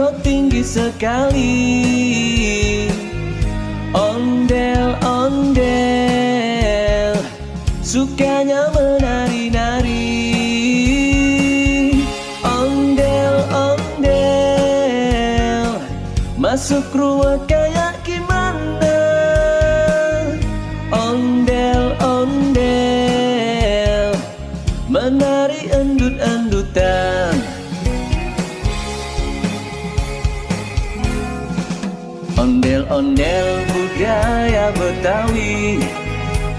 kau tinggi sekali. Ondel, ondel, sukanya menari-nari. Ondel, ondel, masuk ruang kayak gimana. Ondel, ondel, menari endut-endutan. Ondel-ondel budaya Betawi.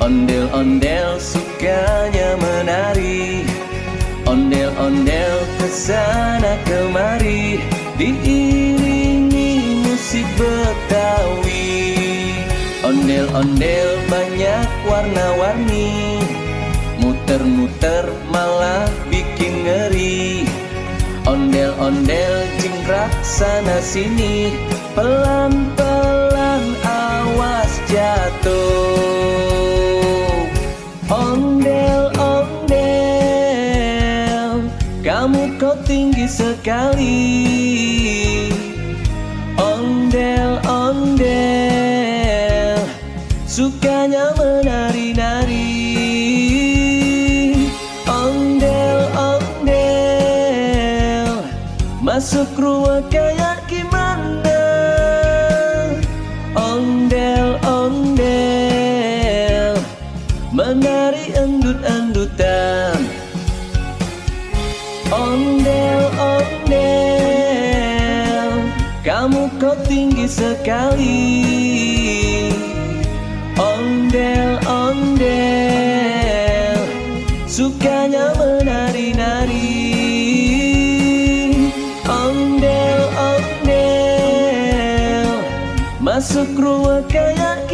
Ondel-ondel sukanya menari. Ondel-ondel kesana kemari, diiringi musik Betawi. Ondel-ondel banyak warna-warni, muter-muter malah bikin ngeri. Ondel-ondel jingkrak sana sini, pelan-pelan awas jatuh. Ondel, ondel, kamu kau tinggi sekali. Ondel, ondel, sukanya menari-nari. Ondel, ondel, masuk ruang kayak gimana. Ondel, ondel, menari endut-endutan. Ondel, ondel, kamu kau tinggi sekali. Ondel, ondel, sukanya menari-nari. Ondel, ondel, masuk ruang kayak